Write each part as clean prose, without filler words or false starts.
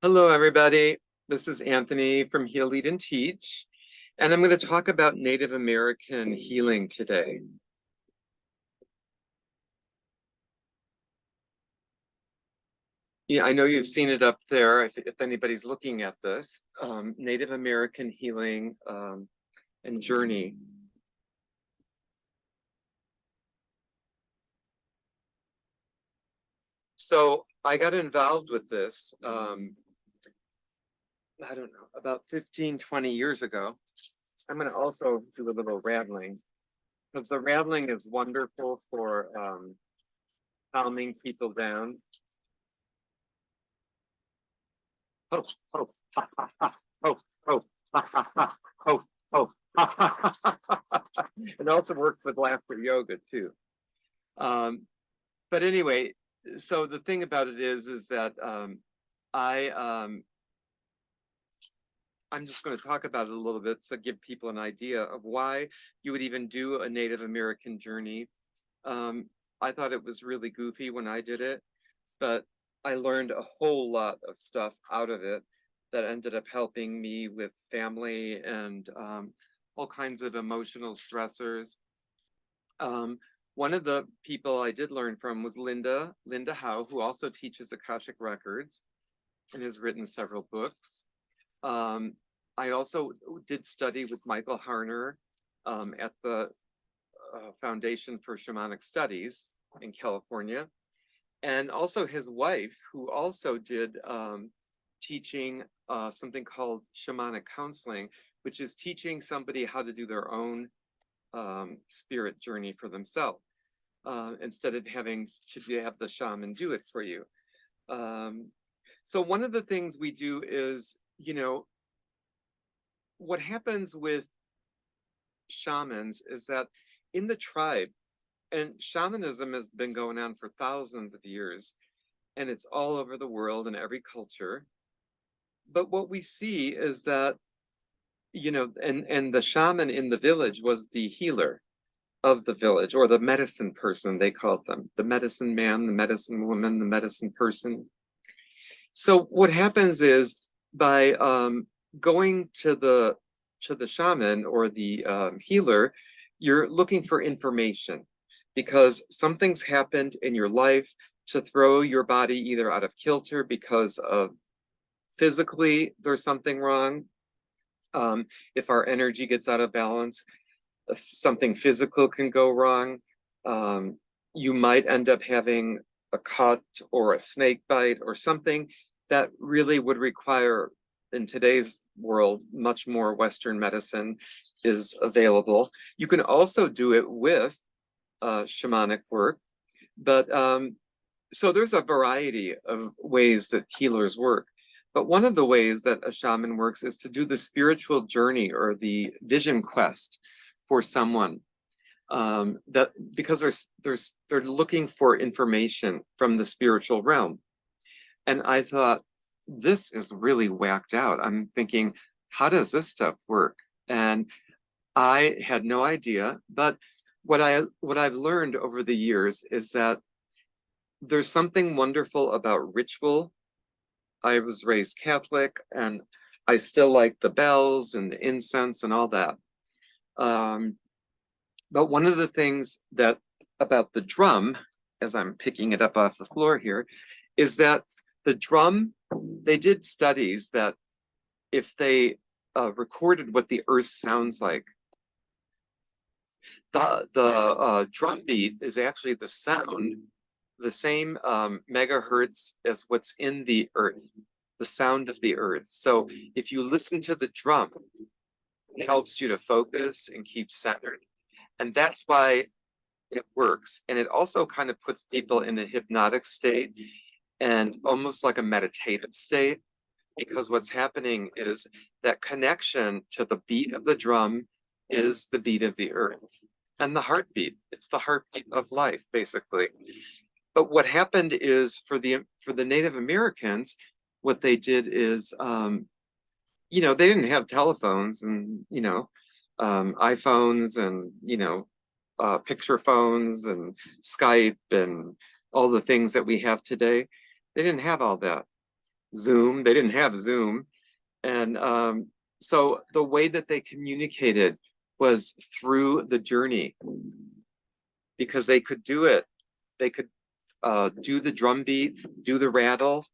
Hello, everybody. This is Anthony from Heal, Lead, and Teach, and I'm going to talk about Native American healing today. Yeah, I know you've seen it up there if anybody's looking at this, Native American healing and journey. So I got involved with this, I don't know, about 15, 20 years ago. I'm going to also do a little rattling, because the rattling is wonderful for calming people down. Ho, ho, ha, ha, ha, ho, ho, ha, ha, ha, ho, ho, ha, ha, ha, ha. It also works with laughter yoga too. But anyway, so the thing about it is that I'm just going to talk about it a little bit to give people an idea of why you would even do a Native American journey. I thought it was really goofy when I did it, but I learned a whole lot of stuff out of it that ended up helping me with family and all kinds of emotional stressors. One of the people I did learn from was Linda Howe, who also teaches Akashic Records and has written several books. I also did study with Michael Harner at the Foundation for Shamanic Studies in California. And also his wife, who also did teaching something called shamanic counseling, which is teaching somebody how to do their own spirit journey for themselves, instead of having to have the shaman do it for you. So one of the things we do is, what happens with shamans is that in the tribe, and shamanism has been going on for thousands of years, and it's all over the world in every culture. But what we see is that, and the shaman in the village was the healer of the village, or the medicine person, they called them, the medicine man, the medicine woman, the medicine person. So what happens is by going to the shaman or the healer, you're looking for information because something's happened in your life to throw your body either out of kilter because of physically there's something wrong. If our energy gets out of balance, if something physical can go wrong. You might end up having a cut or a snake bite or something that really would require, in today's world, much more Western medicine is available. You can also do it with shamanic work, but so there's a variety of ways that healers work. But one of the ways that a shaman works is to do the spiritual journey or the vision quest for someone, that because they're looking for information from the spiritual realm. And I thought, this is really whacked out. I'm thinking, how does this stuff work? And I had no idea. But what I've learned over the years is that there's something wonderful about ritual. I was raised Catholic, and I still like the bells and the incense and all that. But one of the things that about the drum, as I'm picking it up off the floor here, is that the drum, they did studies that if they recorded what the earth sounds like, the drum beat is actually the sound, the same megahertz as what's in the earth, the sound of the earth. So if you listen to the drum, it helps you to focus and keep centered. And that's why it works. And it also kind of puts people in a hypnotic state and almost like a meditative state, because what's happening is that connection to the beat of the drum is the beat of the earth and the heartbeat. It's the heartbeat of life, basically. But what happened is for the Native Americans, what they did is, they didn't have telephones and, iPhones and, picture phones and Skype and all the things that we have today. They didn't have all that. Zoom. They didn't have Zoom. And so the way that they communicated was through the journey, because they could do it. They could do the drum beat, do the rattle,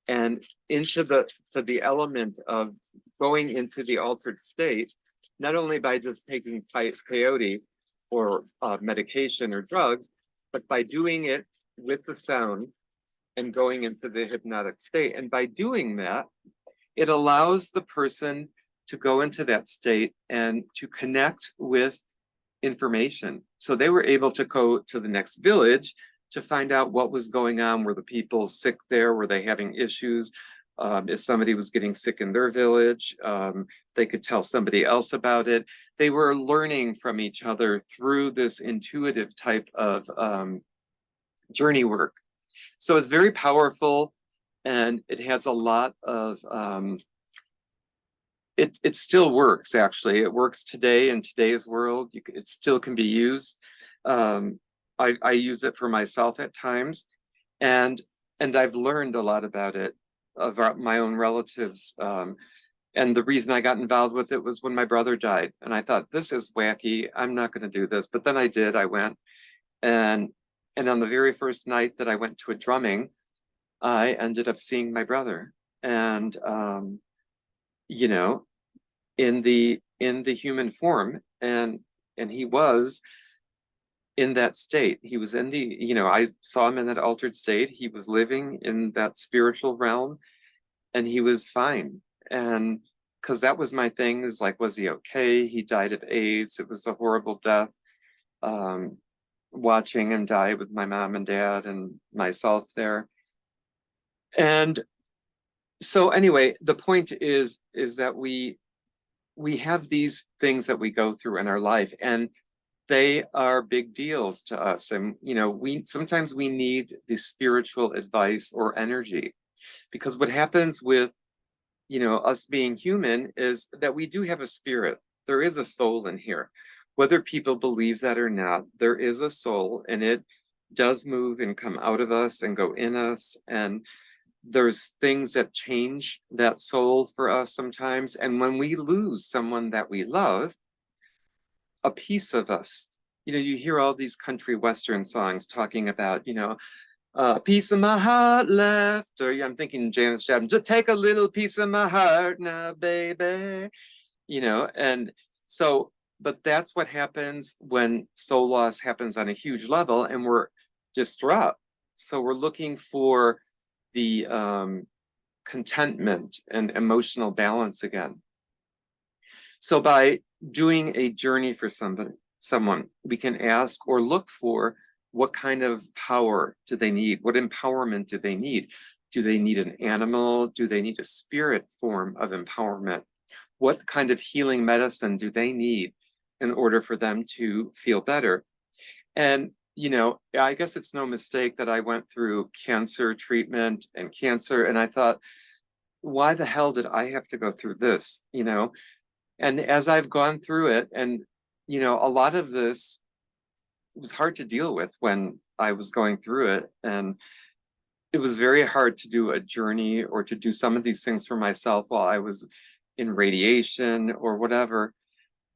and into the element of going into the altered state, not only by just taking peyote or medication or drugs, but by doing it with the sound and going into the hypnotic state. And by doing that, it allows the person to go into that state and to connect with information. So they were able to go to the next village to find out what was going on. Were the people sick there? Were they having issues? If somebody was getting sick in their village, they could tell somebody else about it. They were learning from each other through this intuitive type of journey work. So it's very powerful, and it has a lot of, it still works, actually. It works today in today's world. It still can be used. I use it for myself at times, and I've learned a lot about it, of my own relatives. And the reason I got involved with it was when my brother died, and I thought, this is wacky. I'm not going to do this. But then I did. I went, and on the very first night that I went to a drumming, I ended up seeing my brother, and you know, in the human form, and he was in that state. He was in the, I saw him in that altered state. He was living in that spiritual realm, and he was fine. And because that was my thing, is like, was he okay? He died of AIDS. It was a horrible death. Watching him die with my mom and dad and myself there. And so anyway, the point is that we have these things that we go through in our life, and they are big deals to us. And sometimes we need the spiritual advice or energy, because what happens with us being human is that we do have a spirit. There is a soul in here. Whether people believe that or not, there is a soul, and it does move and come out of us and go in us. And there's things that change that soul for us sometimes. And when we lose someone that we love, a piece of us, you hear all these country western songs talking about, a piece of my heart left, or I'm thinking Janis Joplin, just take a little piece of my heart now, baby, and so, but that's what happens when soul loss happens on a huge level, and we're distraught. So we're looking for the contentment and emotional balance again. So by doing a journey for someone, we can ask or look for, what kind of power do they need? What empowerment do they need? Do they need an animal? Do they need a spirit form of empowerment? What kind of healing medicine do they need in order for them to feel better? And, I guess it's no mistake that I went through cancer treatment and cancer, and I thought, why the hell did I have to go through this? And as I've gone through it, and, a lot of this was hard to deal with when I was going through it. And it was very hard to do a journey or to do some of these things for myself while I was in radiation or whatever.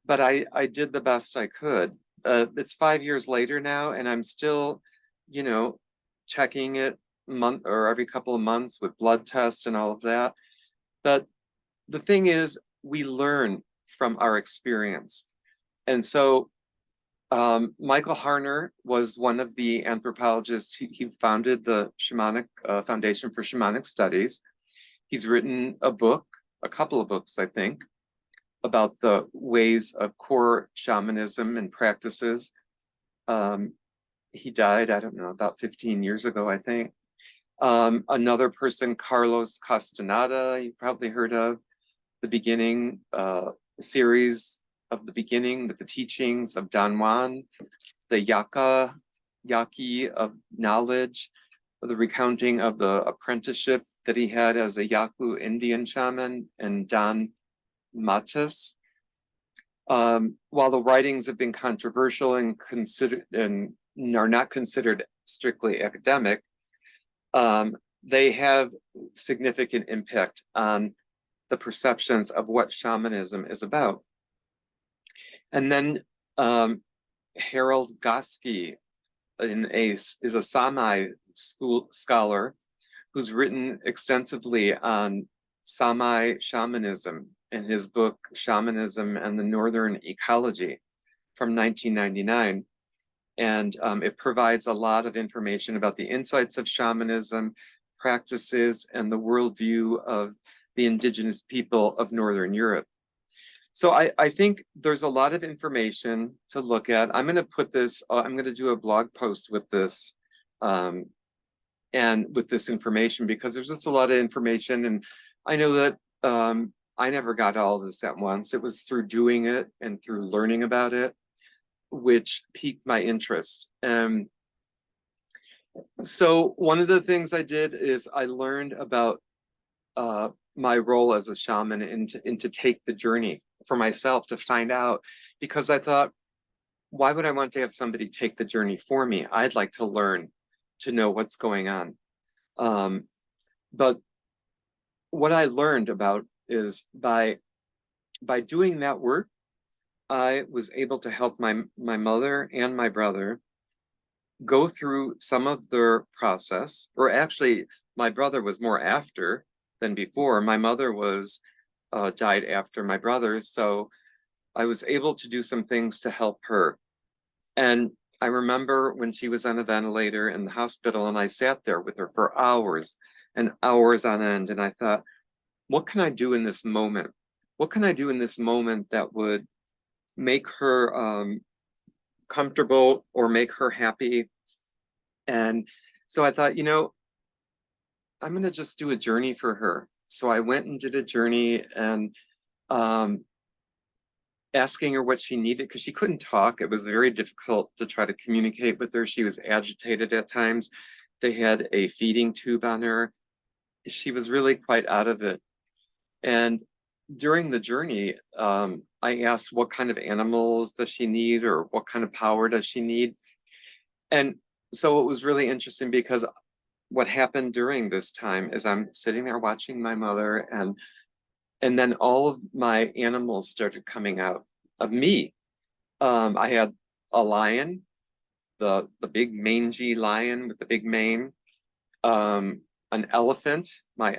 But I did the best I could. It's 5 years later now, and I'm still, checking it every couple of months with blood tests and all of that. But the thing is, we learn from our experience. And so Michael Harner was one of the anthropologists. He founded the Shamanic Foundation for Shamanic Studies. He's written a couple of books, I think, about the ways of core shamanism and practices. He died, I don't know, about 15 years ago, I think. Another person, Carlos Castaneda, you probably heard of, the beginning series of the beginning with the teachings of Don Juan, the Yaqui of knowledge, the recounting of the apprenticeship that he had as a Yaku Indian shaman, and Don Matus. While the writings have been controversial and considered and are not considered strictly academic, they have significant impact on the perceptions of what shamanism is about. And then Harold Goski is a Sami scholar who's written extensively on Sami shamanism in his book, Shamanism and the Northern Ecology from 1999. And it provides a lot of information about the insights of shamanism, practices, and the worldview of the indigenous people of Northern Europe. So I think there's a lot of information to look at. I'm going to put this, I'm going to do a blog post with this and with this information, because there's just a lot of information. And I know that I never got all of this at once. It was through doing it and through learning about it, which piqued my interest. So one of the things I did is I learned about my role as a shaman and to take the journey for myself to find out, because I thought, why would I want to have somebody take the journey for me? I'd like to learn, to know what's going on. But what I learned about is by doing that work, I was able to help my mother and my brother go through some of their process, or actually my brother was more after than before. My mother was died after my brother, so I was able to do some things to help her. And I remember when she was on a ventilator in the hospital, and I sat there with her for hours and hours on end, and I thought, what can I do in this moment? What can I do in this moment that would make her comfortable or make her happy? And so I thought, I'm going to just do a journey for her. So I went and did a journey, and asking her what she needed, because she couldn't talk. It was very difficult to try to communicate with her. She was agitated at times. They had a feeding tube on her. She was really quite out of it. And during the journey, I asked, what kind of animals does she need, or what kind of power does she need? And so it was really interesting, because what happened during this time is I'm sitting there watching my mother, and then all of my animals started coming out of me. I had a lion, the big mangy lion with the big mane, an elephant, my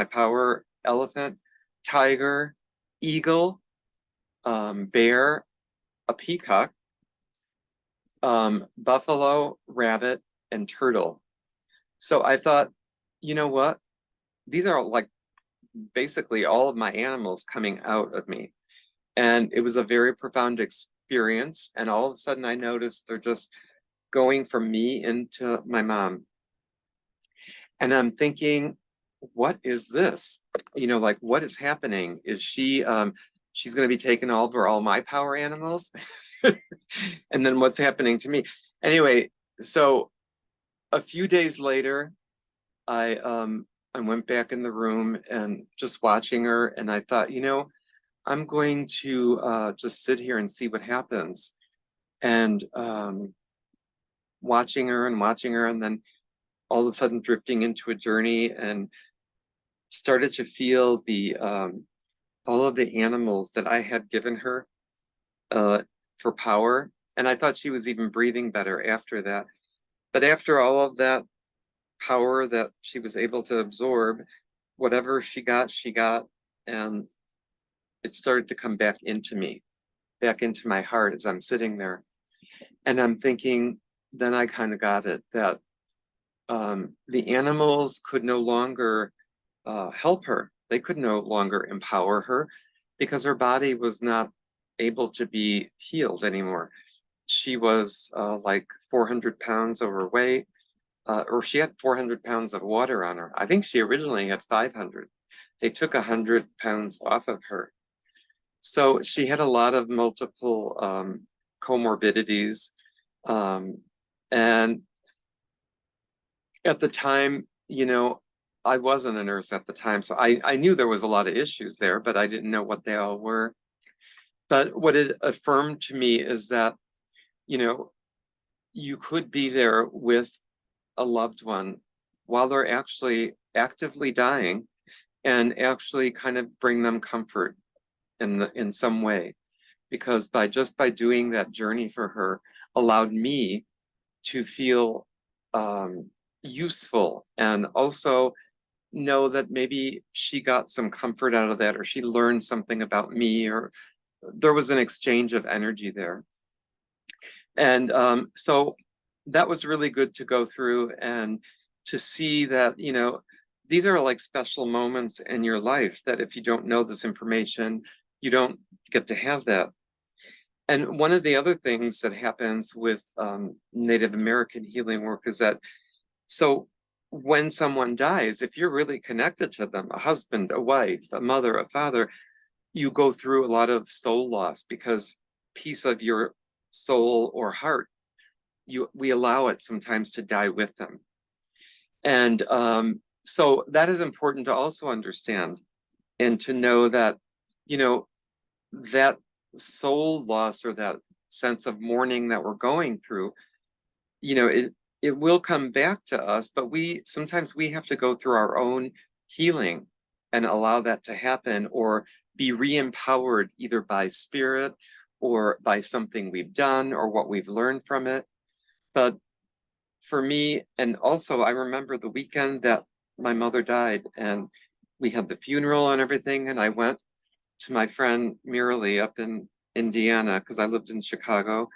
power elephant, tiger, eagle, bear, a peacock, buffalo, rabbit, and turtle. So I thought, you know what? These are like basically all of my animals coming out of me. And it was a very profound experience. And all of a sudden I noticed they're just going from me into my mom. And I'm thinking, what is this? Like, what is happening? Is she, she's going to be taking over all my power animals? And then what's happening to me? Anyway, so a few days later, I went back in the room and just watching her, and I thought, I'm going to just sit here and see what happens. And watching her, and then all of a sudden drifting into a journey, and started to feel the all of the animals that I had given her for power. And I thought she was even breathing better after that. But after all of that power that she was able to absorb, whatever she got, and it started to come back into me, back into my heart as I'm sitting there. And I'm thinking, then I kind of got it, that the animals could no longer help her. They could no longer empower her, because her body was not able to be healed anymore. She was like 400 pounds overweight, or she had 400 pounds of water on her. I think she originally had 500. They took 100 pounds off of her. So she had a lot of multiple comorbidities. And at the time, I wasn't a nurse at the time, so I knew there was a lot of issues there, but I didn't know what they all were. But what it affirmed to me is that, you could be there with a loved one while they're actually actively dying, and actually kind of bring them comfort in some way. Because by doing that journey for her allowed me to feel useful, and also know that maybe she got some comfort out of that, or she learned something about me, or there was an exchange of energy there. And so that was really good to go through and to see that, you know, these are like special moments in your life that if you don't know this information, you don't get to have that. And one of the other things that happens with Native American healing work is that, so when someone dies, if you're really connected to them, a husband, a wife, a mother, a father, you go through a lot of soul loss, because piece of your soul or heart, we allow it sometimes to die with them. And so that is important to also understand, and to know that, you know, that soul loss, or that sense of mourning that we're going through, you know, it will come back to us, but sometimes we have to go through our own healing and allow that to happen, or be re-empowered either by spirit or by something we've done or what we've learned from it. But for me, and also I remember the weekend that my mother died, and we had the funeral and everything, and I went to my friend Miralee up in Indiana, because I lived in Chicago.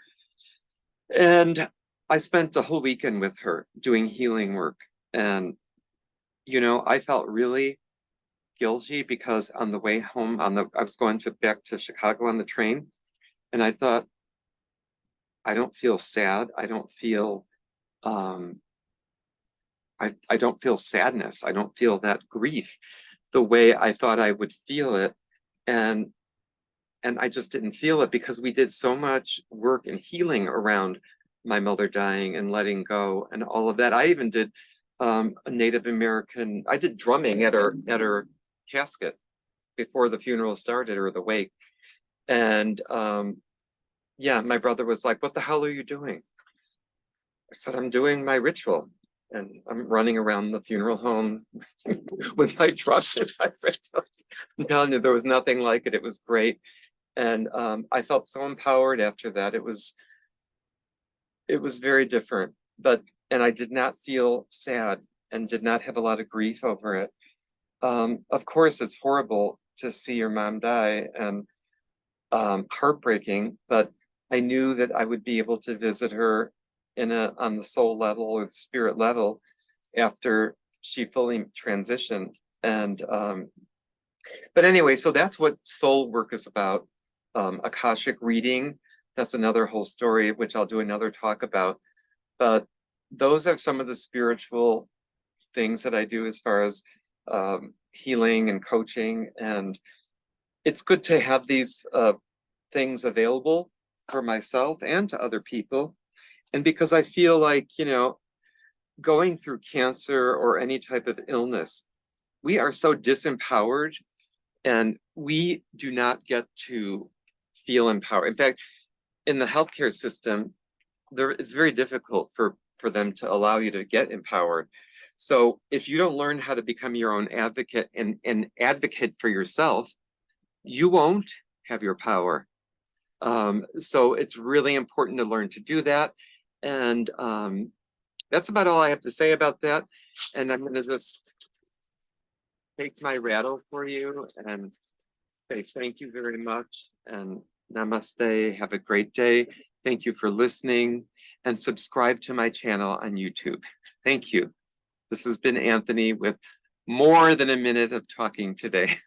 And I spent a whole weekend with her doing healing work. And, you know, I felt really guilty, because on the way home, I was going back to Chicago on the train, and I thought, I don't feel sad. I don't feel, I don't feel sadness. I don't feel that grief the way I thought I would feel it. And I just didn't feel it, because we did so much work and healing around my mother dying and letting go and all of that. I even did a Native American, I did drumming at her casket before the funeral started, or the wake. And yeah, my brother was like, "What the hell are you doing?" I said, "I'm doing my ritual." And I'm running around the funeral home with my trust in my ritual. I'm telling you, there was nothing like it. It was great. And I felt so empowered after that. It was very different, and I did not feel sad, and did not have a lot of grief over it. Of course, it's horrible to see your mom die, and heartbreaking, but I knew that I would be able to visit her on the soul level or the spirit level after she fully transitioned. And but anyway, so that's what soul work is about. Akashic reading, that's another whole story, which I'll do another talk about. But those are some of the spiritual things that I do as far as healing and coaching. And it's good to have these things available for myself and to other people. And because I feel like, you know, going through cancer or any type of illness, we are so disempowered, and we do not get to feel empowered. In fact, in the healthcare system, it's very difficult for them to allow you to get empowered. So if you don't learn how to become your own advocate and advocate for yourself, you won't have your power. So it's really important to learn to do that. And that's about all I have to say about that. And I'm going to just take my rattle for you and say thank you very much, and namaste. Have a great day. Thank you for listening, and subscribe to my channel on YouTube. Thank you. This has been Anthony with more than a minute of talking today.